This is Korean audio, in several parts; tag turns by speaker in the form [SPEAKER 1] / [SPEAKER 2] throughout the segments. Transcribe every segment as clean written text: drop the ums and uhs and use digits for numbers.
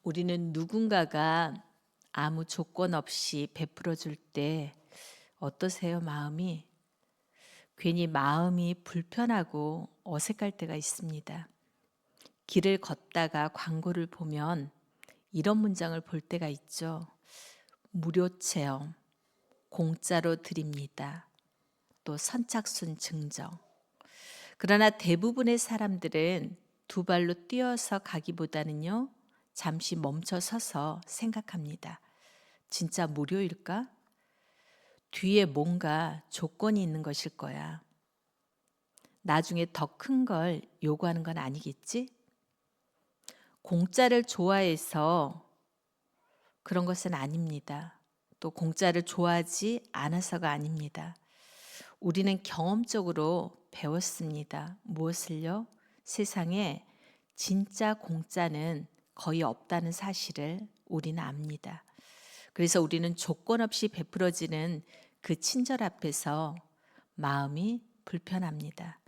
[SPEAKER 1] 우리는 누군가가 아무 조건 없이 베풀어 줄 때 어떠세요, 마음이? 괜히 마음이 불편하고 어색할 때가 있습니다. 길을 걷다가 광고를 보면 이런 문장을 볼 때가 있죠. 무료 체험, 공짜로 드립니다. 또 선착순 증정. 그러나 대부분의 사람들은 두 발로 뛰어서 가기보다는요, 잠시 멈춰 서서 생각합니다. 진짜 무료일까? 뒤에 뭔가 조건이 있는 것일 거야. 나중에 더 큰 걸 요구하는 건 아니겠지? 공짜를 좋아해서 그런 것은 아닙니다. 또 공짜를 좋아하지 않아서가 아닙니다. 우리는 경험적으로 배웠습니다. 무엇을요? 세상에 진짜 공짜는 거의 없다는 사실을 우리는 압니다. 그래서 우리는 조건 없이 베풀어지는 그 친절 앞에서 마음이 불편합니다.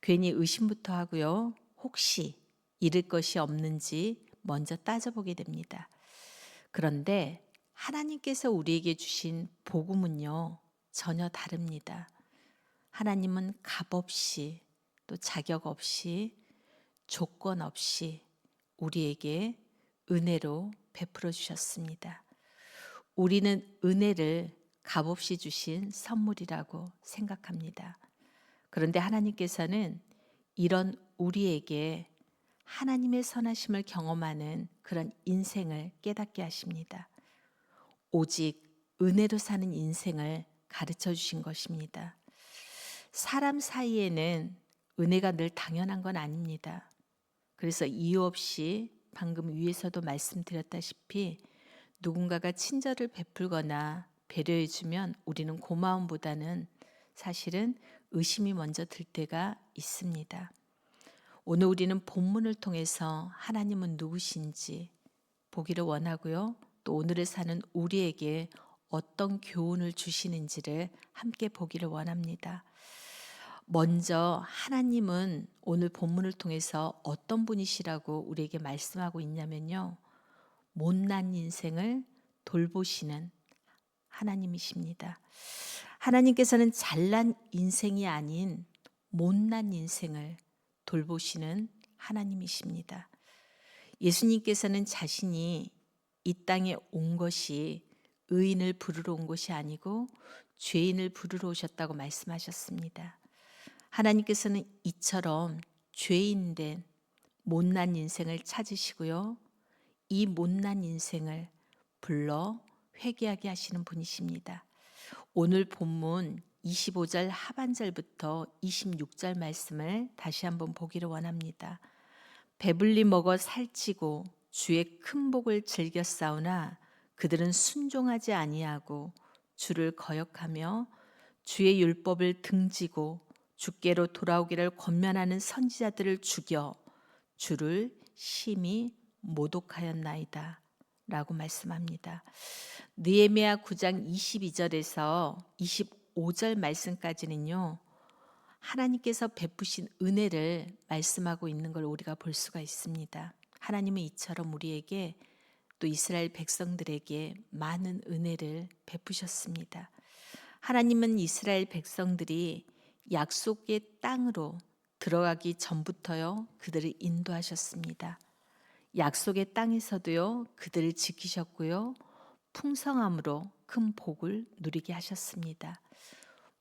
[SPEAKER 1] 괜히 의심부터 하고요. 혹시 잃을 것이 없는지 먼저 따져보게 됩니다. 그런데 하나님께서 우리에게 주신 복음은요, 전혀 다릅니다. 하나님은 값 없이 또 자격 없이 조건 없이 우리에게 은혜로 베풀어 주셨습니다. 우리는 은혜를 값없이 주신 선물이라고 생각합니다. 그런데 하나님께서는 이런 우리에게 하나님의 선하심을 경험하는 그런 인생을 깨닫게 하십니다. 오직 은혜로 사는 인생을 가르쳐 주신 것입니다. 사람 사이에는 은혜가 늘 당연한 건 아닙니다. 그래서 이유 없이 방금 위에서도 말씀드렸다시피 누군가가 친절을 베풀거나 배려해주면 우리는 고마움보다는 사실은 의심이 먼저 들 때가 있습니다. 오늘 우리는 본문을 통해서 하나님은 누구신지 보기를 원하고요. 또 오늘을 사는 우리에게 어떤 교훈을 주시는지를 함께 보기를 원합니다. 먼저 하나님은 오늘 본문을 통해서 어떤 분이시라고 우리에게 말씀하고 있냐면요. 못난 인생을 돌보시는 하나님이십니다. 하나님께서는 잘난 인생이 아닌 못난 인생을 돌보시는 하나님이십니다. 예수님께서는 자신이 이 땅에 온 것이 의인을 부르러 온 것이 아니고 죄인을 부르러 오셨다고 말씀하셨습니다. 하나님께서는 이처럼 죄인된 못난 인생을 찾으시고요. 이 못난 인생을 불러 회개하게 하시는 분이십니다. 오늘 본문 25절 하반절부터 26절 말씀을 다시 한번 보기를 원합니다. 배불리 먹어 살찌고 주의 큰 복을 즐겨 싸우나 그들은 순종하지 아니하고 주를 거역하며 주의 율법을 등지고 주께로 돌아오기를 권면하는 선지자들을 죽여 주를 심히 모독하였나이다 라고 말씀합니다. 느헤미야 9장 22절에서 25절 말씀까지는요. 하나님께서 베푸신 은혜를 말씀하고 있는 걸 우리가 볼 수가 있습니다. 하나님은 이처럼 우리에게 또 이스라엘 백성들에게 많은 은혜를 베푸셨습니다. 하나님은 이스라엘 백성들이 약속의 땅으로 들어가기 전부터요 그들을 인도하셨습니다. 약속의 땅에서도요 그들을 지키셨고요 풍성함으로 큰 복을 누리게 하셨습니다.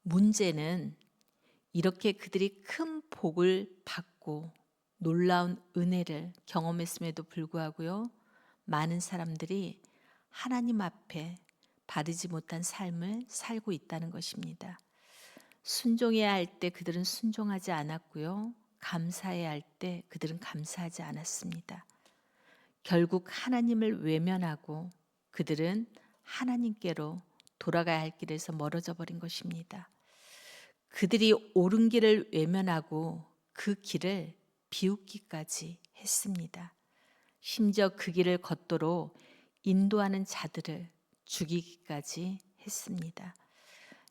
[SPEAKER 1] 문제는 이렇게 그들이 큰 복을 받고 놀라운 은혜를 경험했음에도 불구하고요 많은 사람들이 하나님 앞에 바르지 못한 삶을 살고 있다는 것입니다. 순종해야 할 때 그들은 순종하지 않았고요. 감사해야 할 때 그들은 감사하지 않았습니다. 결국 하나님을 외면하고 그들은 하나님께로 돌아가야 할 길에서 멀어져 버린 것입니다. 그들이 옳은 길을 외면하고 그 길을 비웃기까지 했습니다. 심지어 그 길을 걷도록 인도하는 자들을 죽이기까지 했습니다.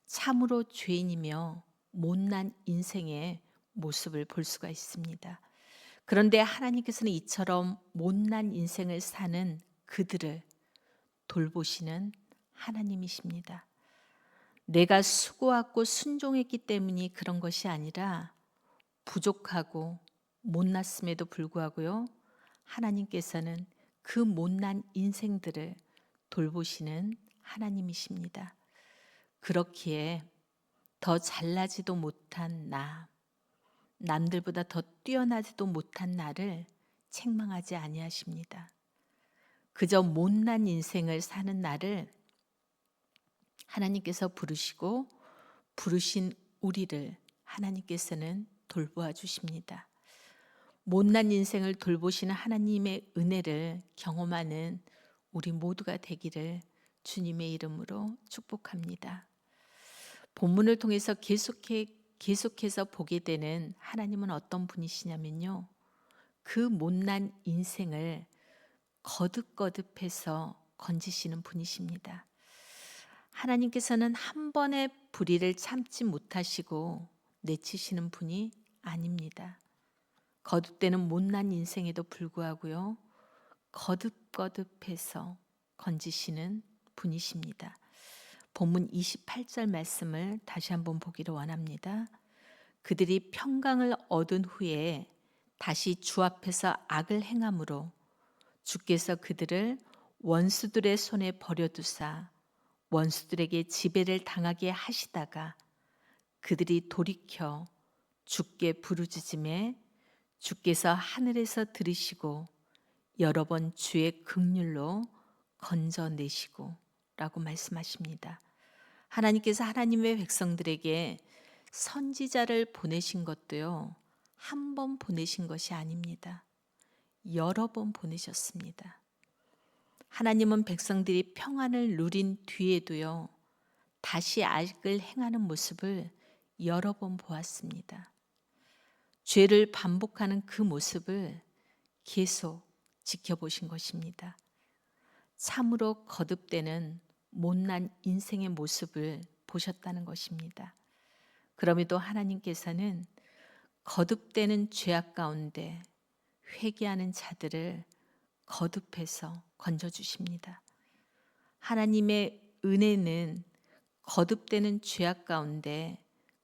[SPEAKER 1] 참으로 죄인이며 못난 인생의 모습을 볼 수가 있습니다. 그런데 하나님께서는 이처럼 못난 인생을 사는 그들을 돌보시는 하나님이십니다. 내가 수고하고 순종했기 때문이 그런 것이 아니라 부족하고 못났음에도 불구하고요. 하나님께서는 그 못난 인생들을 돌보시는 하나님이십니다. 그렇기에 더 잘나지도 못한 나, 남들보다 더 뛰어나지도 못한 나를 책망하지 아니하십니다. 그저 못난 인생을 사는 나를 하나님께서 부르시고 부르신 우리를 하나님께서는 돌보아 주십니다. 못난 인생을 돌보시는 하나님의 은혜를 경험하는 우리 모두가 되기를 주님의 이름으로 축복합니다. 본문을 통해서 계속해서 보게 되는 하나님은 어떤 분이시냐면요. 그 못난 인생을 거듭거듭해서 건지시는 분이십니다. 하나님께서는 한 번의 불의를 참지 못하시고 내치시는 분이 아닙니다. 거듭되는 못난 인생에도 불구하고요. 거듭거듭해서 건지시는 분이십니다. 본문 28절 말씀을 다시 한번 보기를 원합니다. 그들이 평강을 얻은 후에 다시 주 앞에서 악을 행함으로 주께서 그들을 원수들의 손에 버려두사 원수들에게 지배를 당하게 하시다가 그들이 돌이켜 주께 부르짖음에 주께서 하늘에서 들으시고 여러 번 주의 긍휼로 건져내시고 라고 말씀하십니다. 하나님께서 하나님의 백성들에게 선지자를 보내신 것도요. 한 번 보내신 것이 아닙니다. 여러 번 보내셨습니다. 하나님은 백성들이 평안을 누린 뒤에도요. 다시 악을 행하는 모습을 여러 번 보았습니다. 죄를 반복하는 그 모습을 계속 지켜보신 것입니다. 참으로 거듭되는 못난 인생의 모습을 보셨다는 것입니다. 그럼에도 하나님께서는 거듭되는 죄악 가운데 회개하는 자들을 거듭해서 건져주십니다. 하나님의 은혜는 거듭되는 죄악 가운데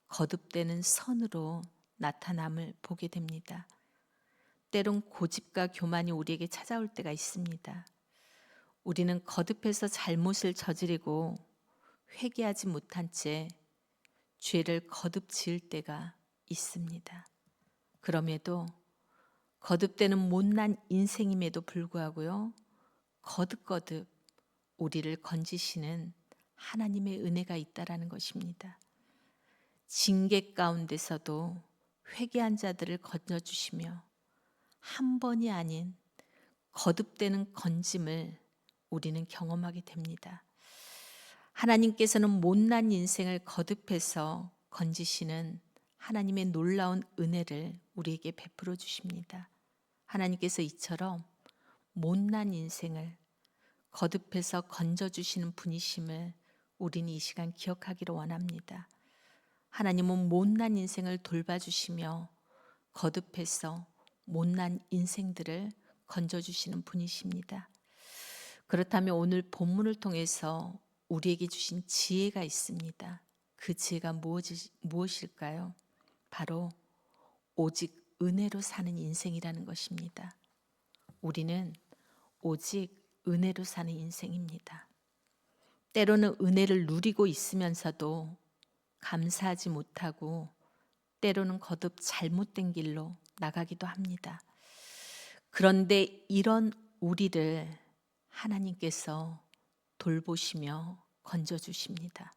[SPEAKER 1] 거듭되는 선으로 나타남을 보게 됩니다. 때론 고집과 교만이 우리에게 찾아올 때가 있습니다. 우리는 거듭해서 잘못을 저지르고 회개하지 못한 채 죄를 거듭 지을 때가 있습니다. 그럼에도 거듭되는 못난 인생임에도 불구하고요. 거듭거듭 우리를 건지시는 하나님의 은혜가 있다라는 것입니다. 징계 가운데서도 회개한 자들을 건져주시며 한 번이 아닌 거듭되는 건짐을 우리는 경험하게 됩니다. 하나님께서는 못난 인생을 거듭해서 건지시는 하나님의 놀라운 은혜를 우리에게 베풀어 주십니다. 하나님께서 이처럼 못난 인생을 거듭해서 건져주시는 분이심을 우리는 이 시간 기억하기를 원합니다. 하나님은 못난 인생을 돌봐주시며 거듭해서 못난 인생들을 건져주시는 분이십니다. 그렇다면 오늘 본문을 통해서 우리에게 주신 지혜가 있습니다. 그 지혜가 무엇일까요? 바로 오직 은혜로 사는 인생이라는 것입니다. 우리는 오직 은혜로 사는 인생입니다. 때로는 은혜를 누리고 있으면서도 감사하지 못하고 때로는 거듭 잘못된 길로 나가기도 합니다. 그런데 이런 우리를 하나님께서 돌보시며 건져주십니다.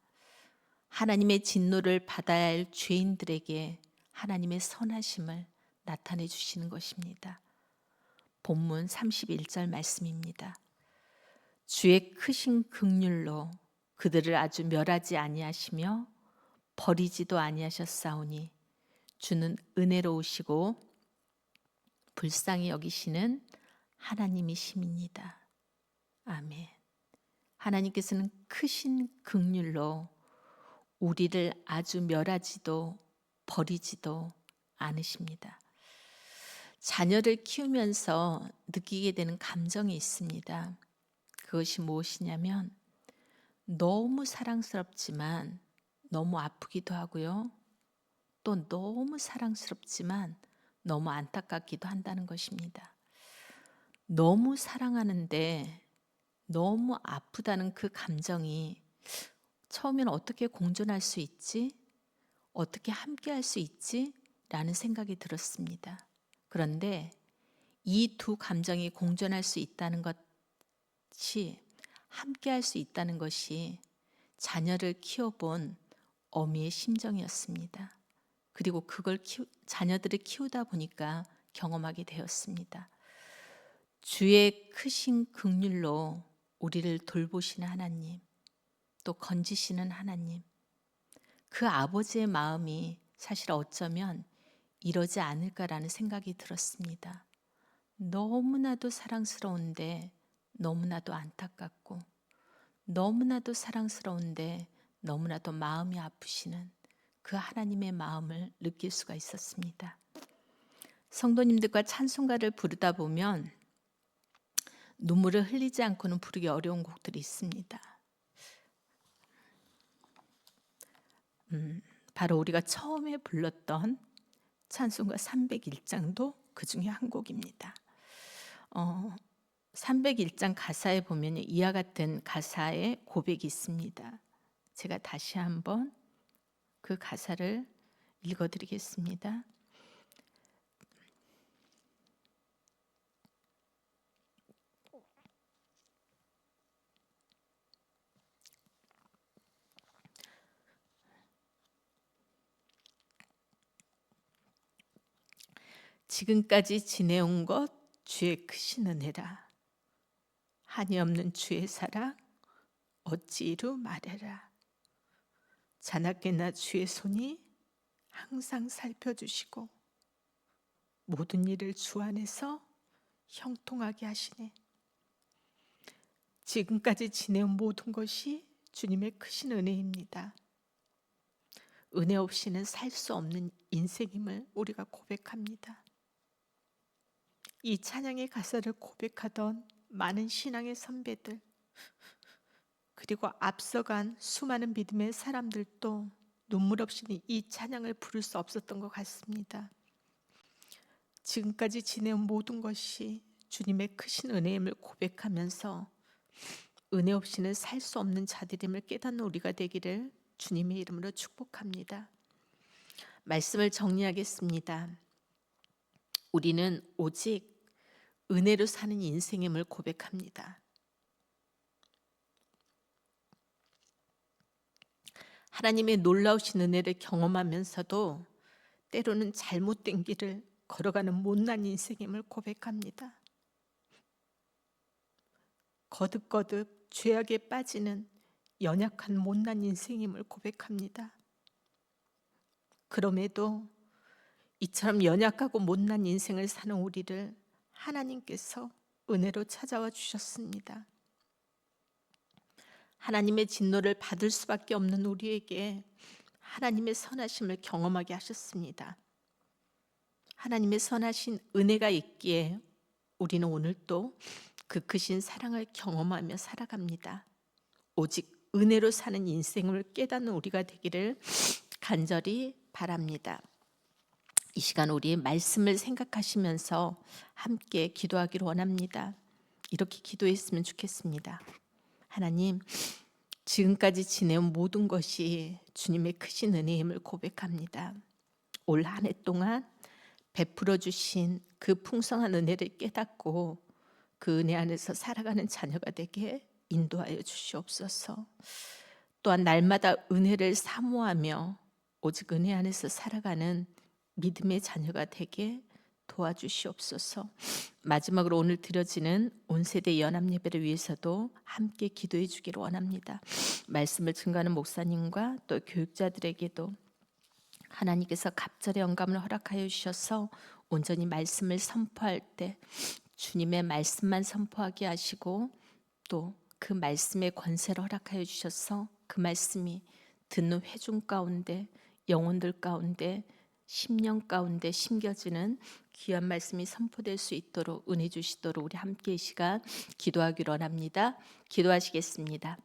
[SPEAKER 1] 하나님의 진노를 받아야 할 죄인들에게 하나님의 선하심을 나타내 주시는 것입니다. 본문 31절 말씀입니다. 주의 크신 긍휼로 그들을 아주 멸하지 아니하시며 버리지도 아니하셨사오니 주는 은혜로우시고 불쌍히 여기시는 하나님이심이니이다. 아멘. 하나님께서는 크신 긍휼로 우리를 아주 멸하지도 버리지도 않으십니다. 자녀를 키우면서 느끼게 되는 감정이 있습니다. 그것이 무엇이냐면 너무 사랑스럽지만 너무 아프기도 하고요. 또 너무 사랑스럽지만 너무 안타깝기도 한다는 것입니다. 너무 사랑하는데 너무 아프다는 그 감정이 처음에는 어떻게 공존할 수 있지? 어떻게 함께 할 수 있지? 라는 생각이 들었습니다. 그런데 이 두 감정이 공존할 수 있다는 것이, 함께 할 수 있다는 것이 자녀를 키워본 어미의 심정이었습니다. 그리고 그걸 자녀들을 키우다 보니까 경험하게 되었습니다. 주의 크신 긍휼로 우리를 돌보시는 하나님, 또 건지시는 하나님, 그 아버지의 마음이 사실 어쩌면 이러지 않을까라는 생각이 들었습니다. 너무나도 사랑스러운데 너무나도 안타깝고, 너무나도 사랑스러운데 너무나도 마음이 아프시는 그 하나님의 마음을 느낄 수가 있었습니다. 성도님들과 찬송가를 부르다 보면 눈물을 흘리지 않고는 부르기 어려운 곡들이 있습니다. 바로 우리가 처음에 불렀던 찬송가 301장도 그 중에 한 곡입니다. 301장 가사에 보면 이와 같은 가사의 고백이 있습니다. 제가 다시 한번 그 가사를 읽어드리겠습니다. 지금까지 지내온 것 주의 크신 은혜라. 한이 없는 주의 사랑 어찌 이루 말해라. 자나깨나 주의 손이 항상 살펴주시고 모든 일을 주 안에서 형통하게 하시네. 지금까지 지내온 모든 것이 주님의 크신 은혜입니다. 은혜 없이는 살 수 없는 인생임을 우리가 고백합니다. 이 찬양의 가사를 고백하던 많은 신앙의 선배들, 그리고 앞서간 수많은 믿음의 사람들도 눈물 없이는 이 찬양을 부를 수 없었던 것 같습니다. 지금까지 지내온 모든 것이 주님의 크신 은혜임을 고백하면서 은혜 없이는 살 수 없는 자들임을 깨닫는 우리가 되기를 주님의 이름으로 축복합니다. 말씀을 정리하겠습니다. 우리는 오직 은혜로 사는 인생임을 고백합니다. 하나님의 놀라우신 은혜를 경험하면서도 때로는 잘못된 길을 걸어가는 못난 인생임을 고백합니다. 거듭거듭 죄악에 빠지는 연약한 못난 인생임을 고백합니다. 그럼에도 이처럼 연약하고 못난 인생을 사는 우리를 하나님께서 은혜로 찾아와 주셨습니다. 하나님의 진노를 받을 수밖에 없는 우리에게 하나님의 선하심을 경험하게 하셨습니다. 하나님의 선하신 은혜가 있기에 우리는 오늘 또 그 크신 사랑을 경험하며 살아갑니다. 오직 은혜로 사는 인생을 깨닫는 우리가 되기를 간절히 바랍니다. 이 시간 우리의 말씀을 생각하시면서 함께 기도하기를 원합니다. 이렇게 기도했으면 좋겠습니다. 하나님, 지금까지 지내온 모든 것이 주님의 크신 은혜임을 고백합니다. 올 한 해 동안 베풀어 주신 그 풍성한 은혜를 깨닫고 그 은혜 안에서 살아가는 자녀가 되게 인도하여 주시옵소서. 또한 날마다 은혜를 사모하며 오직 은혜 안에서 살아가는 믿음의 자녀가 되게 도와주시옵소서. 마지막으로 오늘 드려지는 온 세대 연합 예배를 위해서도 함께 기도해 주기를 원합니다. 말씀을 증거하는 목사님과 또 교육자들에게도 하나님께서 갑절의 영감을 허락하여 주셔서 온전히 말씀을 선포할 때 주님의 말씀만 선포하게 하시고 또 그 말씀의 권세를 허락하여 주셔서 그 말씀이 듣는 회중 가운데, 영혼들 가운데, 심령 가운데 심겨지는 귀한 말씀이 선포될 수 있도록 은혜 주시도록 우리 함께 이 시간 기도하기로 합니다. 기도하시겠습니다.